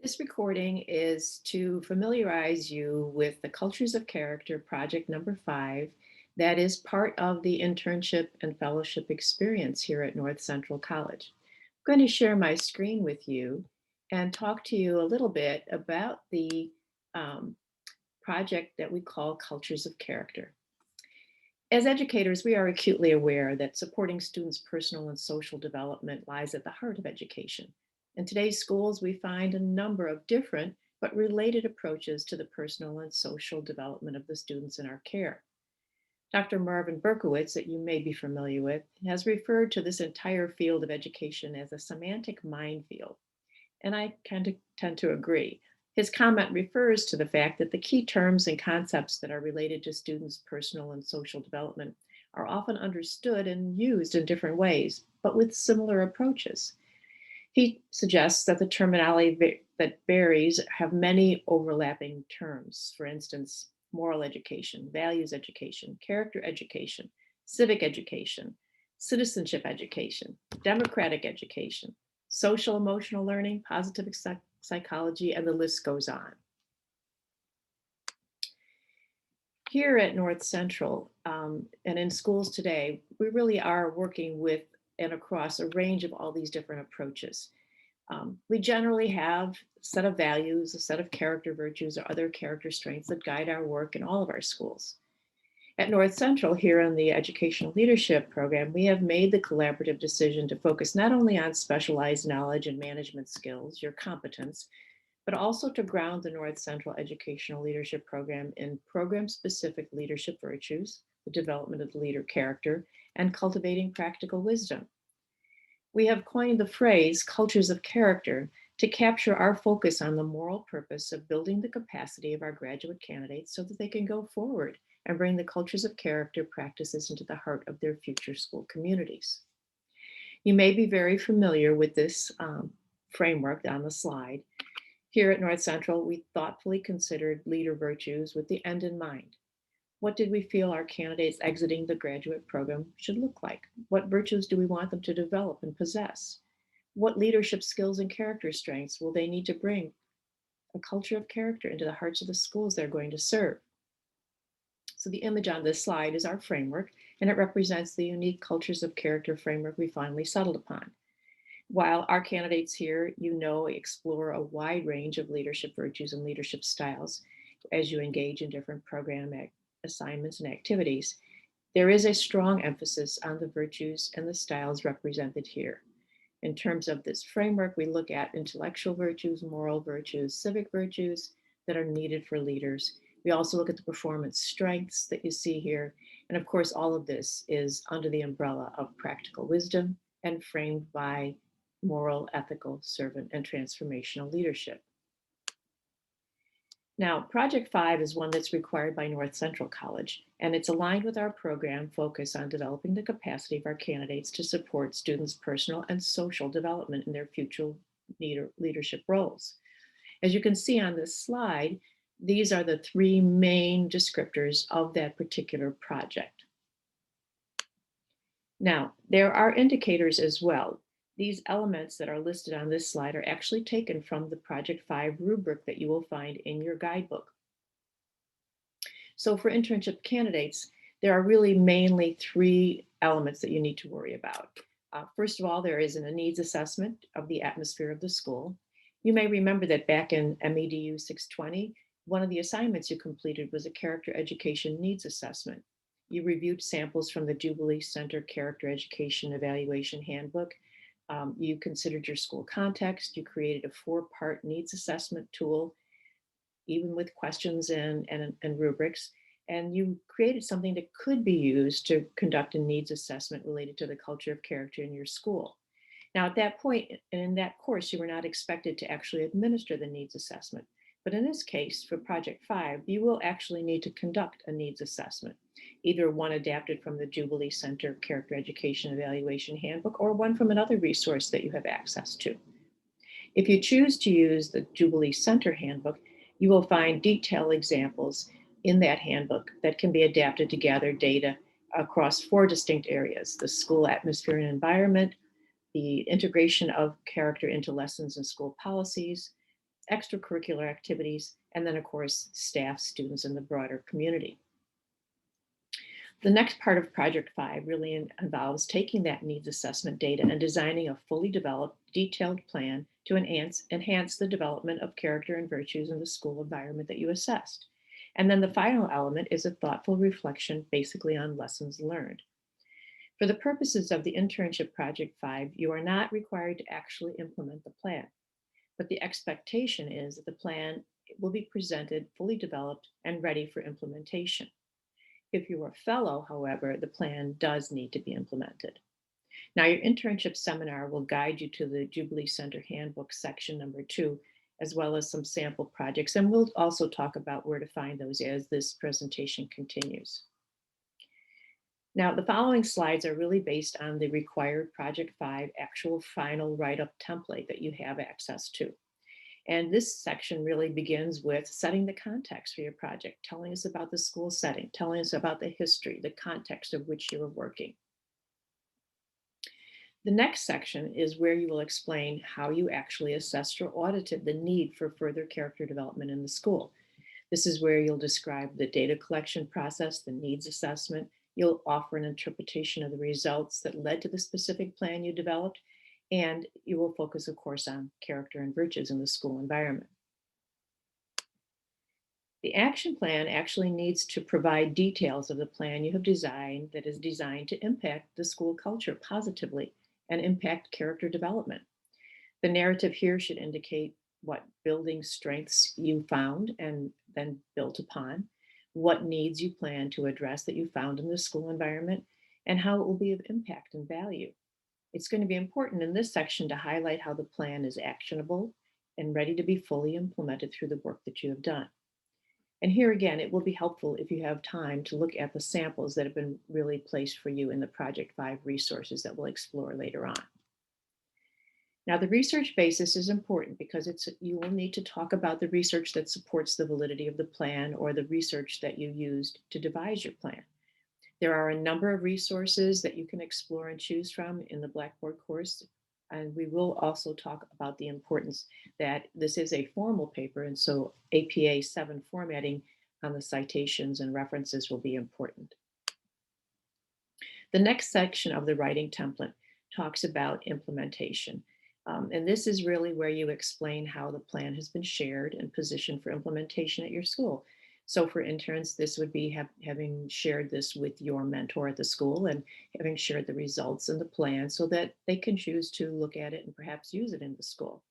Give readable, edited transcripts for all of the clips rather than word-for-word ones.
This recording is to familiarize you with the Cultures of Character project number 5 that is part of the internship and fellowship experience here at North Central College. I'm going to share my screen with you and talk to you a little bit about the um, project that we call Cultures of Character. As educators, we are acutely aware that supporting students' personal and social development lies at the heart of education. In today's schools, we find a number of different but related approaches to the personal and social development of the students in our care. Dr. Marvin Berkowitz, that you may be familiar with, has referred to this entire field of education as a semantic minefield, and I kind of tend to agree. His comment refers to the fact that the key terms and concepts that are related to students' personal and social development are often understood and used in different ways, but with similar approaches. He suggests that the terminology that varies have many overlapping terms. For instance, moral education, values education, character education, civic education, citizenship education, democratic education, social emotional learning, positive psychology, and the list goes on. Here at North Central and in schools today, we really are working with and across a range of all these different approaches. We generally have a set of values, a set of character virtues, or other character strengths that guide our work in all of our schools. At North Central, here in the Educational Leadership Program, we have made the collaborative decision to focus not only on specialized knowledge and management skills, your competence, but also to ground the North Central Educational Leadership Program in program-specific leadership virtues, the development of the leader character, and cultivating practical wisdom. We have coined the phrase cultures of character to capture our focus on the moral purpose of building the capacity of our graduate candidates so that they can go forward and bring the cultures of character practices into the heart of their future school communities. You may be very familiar with this framework on the slide. Here at North Central, we thoughtfully considered leader virtues with the end in mind. What did we feel our candidates exiting the graduate program should look like? What virtues do we want them to develop and possess? What leadership skills and character strengths will they need to bring a culture of character into the hearts of the schools they're going to serve? So the image on this slide is our framework, and it represents the unique cultures of character framework we finally settled upon. While our candidates here, explore a wide range of leadership virtues and leadership styles as you engage in different program assignments and activities, there is a strong emphasis on the virtues and the styles represented here. In terms of this framework, we look at intellectual virtues, moral virtues, civic virtues that are needed for leaders. We also look at the performance strengths that you see here. And of course, all of this is under the umbrella of practical wisdom and framed by moral, ethical, servant, and transformational leadership. Now, Project 5 is one that's required by North Central College, and it's aligned with our program focus on developing the capacity of our candidates to support students' personal and social development in their future leadership roles. As you can see on this slide, these are the three main descriptors of that particular project. Now, there are indicators as well. These elements that are listed on this slide are actually taken from the Project 5 rubric that you will find in your guidebook. So for internship candidates, there are really mainly three elements that you need to worry about. First of all, there is a needs assessment of the atmosphere of the school. You may remember that back in MEDU 620, one of the assignments you completed was a character education needs assessment. You reviewed samples from the Jubilee Center Character Education Evaluation Handbook. You considered your school context. You created a 4-part needs assessment tool, even with questions and rubrics. And you created something that could be used to conduct a needs assessment related to the culture of character in your school. Now, at that point, and in that course, you were not expected to actually administer the needs assessment. But in this case, for Project 5, you will actually need to conduct a needs assessment, either one adapted from the Jubilee Center Character Education Evaluation Handbook or one from another resource that you have access to. If you choose to use the Jubilee Center Handbook, you will find detailed examples in that handbook that can be adapted to gather data across 4 distinct areas: the school atmosphere and environment, the integration of character into lessons and school policies, extracurricular activities, and then of course, staff, students, and the broader community. The next part of Project 5 really involves taking that needs assessment data and designing a fully developed, detailed plan to enhance the development of character and virtues in the school environment that you assessed. And then the final element is a thoughtful reflection basically on lessons learned. For the purposes of the internship Project 5, you are not required to actually implement the plan, but the expectation is that the plan will be presented fully developed and ready for implementation. If you're a fellow, however, the plan does need to be implemented. Now, your internship seminar will guide you to the Jubilee Center Handbook section number 2, as well as some sample projects, and we'll also talk about where to find those as this presentation continues. Now, the following slides are really based on the required Project 5 actual final write-up template that you have access to. And this section really begins with setting the context for your project, telling us about the school setting, telling us about the history, the context of which you are working. The next section is where you will explain how you actually assessed or audited the need for further character development in the school. This is where you'll describe the data collection process, the needs assessment. You'll offer an interpretation of the results that led to the specific plan you developed, and you will focus, of course, on character and virtues in the school environment. The action plan actually needs to provide details of the plan you have designed that is designed to impact the school culture positively and impact character development. The narrative here should indicate what building strengths you found and then built upon, what needs you plan to address that you found in the school environment, and how it will be of impact and value. It's going to be important in this section to highlight how the plan is actionable and ready to be fully implemented through the work that you have done. And here again, it will be helpful if you have time to look at the samples that have been really placed for you in the Project 5 resources that we'll explore later on. Now, the research basis is important because you will need to talk about the research that supports the validity of the plan or the research that you used to devise your plan. There are a number of resources that you can explore and choose from in the Blackboard course. And we will also talk about the importance that this is a formal paper, and so APA 7 formatting on the citations and references will be important. The next section of the writing template talks about implementation. And this is really where you explain how the plan has been shared and positioned for implementation at your school. So for interns, this would be having shared this with your mentor at the school and having shared the results and the plan so that they can choose to look at it and perhaps use it in the school.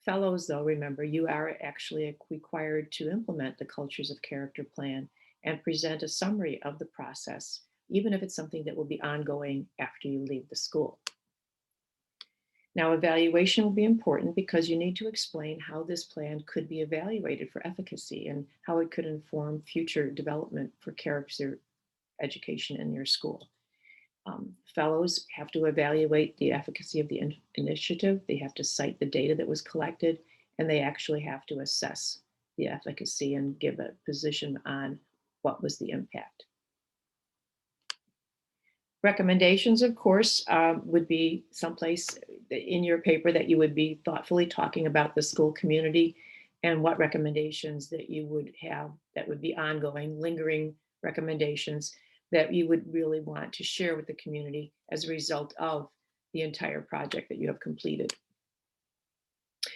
Fellows, though, remember, you are actually required to implement the Cultures of Character plan and present a summary of the process, even if it's something that will be ongoing after you leave the school. Now, evaluation will be important because you need to explain how this plan could be evaluated for efficacy and how it could inform future development for character education in your school. Fellows have to evaluate the efficacy of the initiative. They have to cite the data that was collected, and they actually have to assess the efficacy and give a position on what was the impact. Recommendations, of course, would be someplace in your paper that you would be thoughtfully talking about the school community and what recommendations that you would have that would be ongoing, lingering recommendations that you would really want to share with the community as a result of the entire project that you have completed.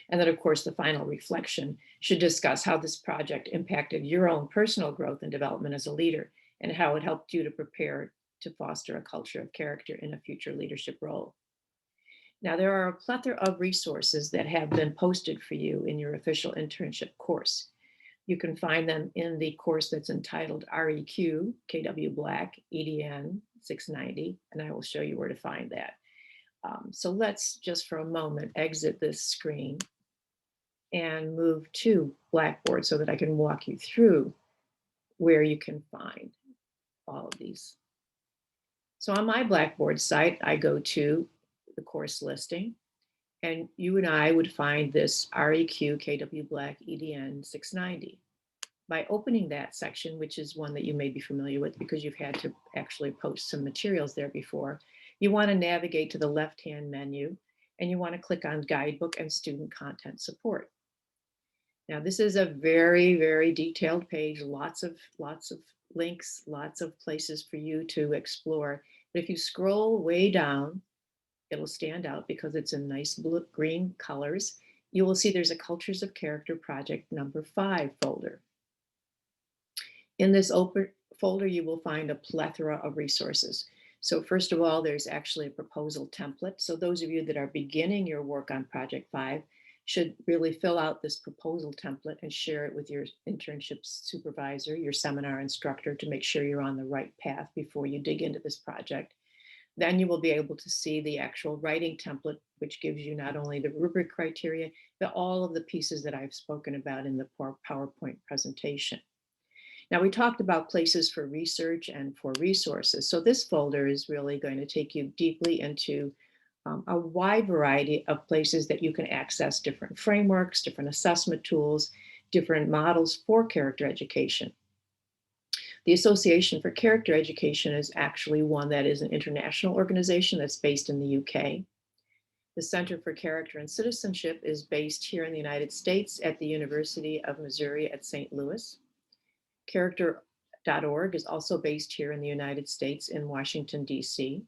And then, of course, the final reflection should discuss how this project impacted your own personal growth and development as a leader and how it helped you to prepare to foster a culture of character in a future leadership role. Now, there are a plethora of resources that have been posted for you in your official internship course. You can find them in the course that's entitled REQ, KW Black, EDN 690, and I will show you where to find that. So let's just for a moment exit this screen and move to Blackboard so that I can walk you through where you can find all of these. So on my Blackboard site, I go to the course listing, and you and I would find this REQ KW Black EDN 690. By opening that section, which is one that you may be familiar with because you've had to actually post some materials there before, you want to navigate to the left-hand menu, and you want to click on Guidebook and Student Content Support. Now, this is a very, very detailed page, lots of links, lots of places for you to explore. But if you scroll way down, it'll stand out because it's in nice blue, green colors. You will see there's a Cultures of Character Project number 5 folder. In this open folder, you will find a plethora of resources. So first of all, there's actually a proposal template. So those of you that are beginning your work on Project 5 should really fill out this proposal template and share it with your internship supervisor, your seminar instructor, to make sure you're on the right path before you dig into this project. Then you will be able to see the actual writing template, which gives you not only the rubric criteria, but all of the pieces that I've spoken about in the PowerPoint presentation. Now, we talked about places for research and for resources. So this folder is really going to take you deeply into a wide variety of places that you can access different frameworks, different assessment tools, different models for character education. The Association for Character Education is actually one that is an international organization that's based in the UK. The Center for Character and Citizenship is based here in the United States at the University of Missouri at St. Louis. Character.org is also based here in the United States in Washington, D.C.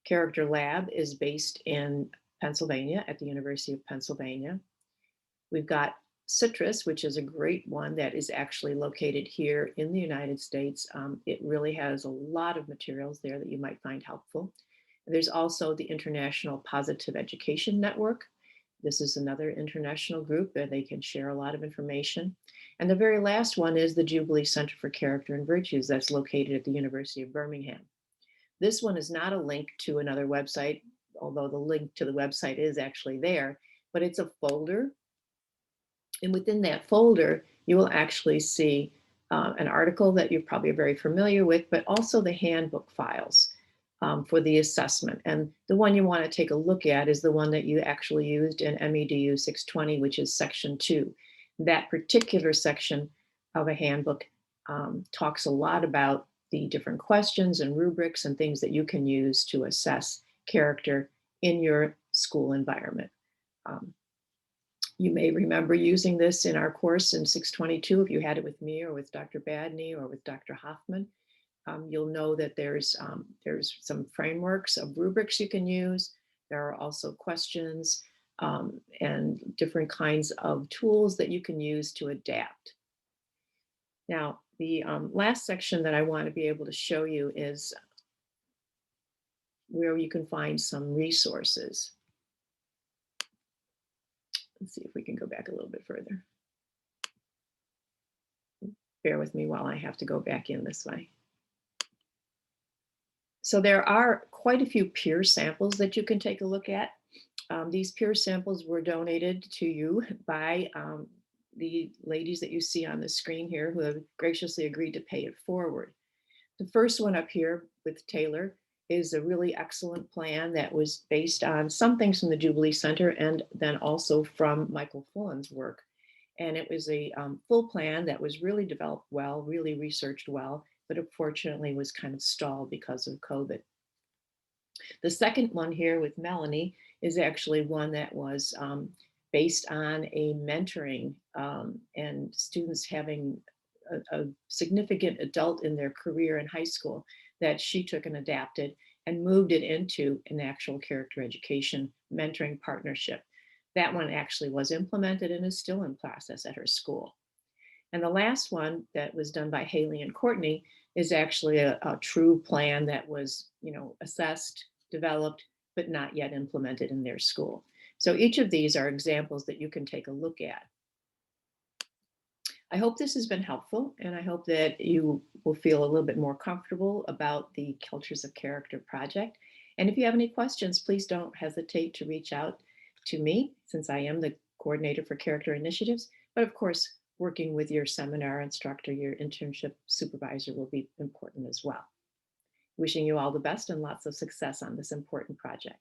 Character Lab is based in Pennsylvania at the University of Pennsylvania. We've got Citrus, which is a great one that is actually located here in the United States. It really has a lot of materials there that you might find helpful. There's also the International Positive Education Network. This is another international group where they can share a lot of information. And the very last one is the Jubilee Center for Character and Virtues that's located at the University of Birmingham. This one is not a link to another website, although the link to the website is actually there, but it's a folder. And within that folder, you will actually see an article that you're probably very familiar with, but also the handbook files for the assessment. And the one you want to take a look at is the one that you actually used in MEDU 620, which is section 2. That particular section of a handbook talks a lot about the different questions and rubrics and things that you can use to assess character in your school environment. You may remember using this in our course in 622 if you had it with me or with Dr. Badney or with Dr. Hoffman. You'll know that there's some frameworks of rubrics you can use. There are also questions and different kinds of tools that you can use to adapt. Now, the last section that I want to be able to show you is where you can find some resources. Let's see if we can go back a little bit further. Bear with me while I have to go back in this way. So there are quite a few peer samples that you can take a look at. These peer samples were donated to you by the ladies that you see on the screen here who have graciously agreed to pay it forward. The first one up here with Taylor is a really excellent plan that was based on some things from the Jubilee Center and then also from Michael Fullen's work. And it was a full plan that was really developed well, really researched well, but unfortunately was kind of stalled because of COVID. The second one here with Melanie is actually one that was based on a mentoring and students having a significant adult in their career in high school that she took and adapted and moved it into an actual character education mentoring partnership. That one actually was implemented and is still in process at her school. And the last one that was done by Haley and Courtney is actually a true plan that was, assessed, developed, but not yet implemented in their school. So each of these are examples that you can take a look at. I hope this has been helpful, and I hope that you will feel a little bit more comfortable about the Cultures of Character project. And if you have any questions, please don't hesitate to reach out to me, since I am the coordinator for character initiatives. But of course, working with your seminar instructor, your internship supervisor will be important as well. Wishing you all the best and lots of success on this important project.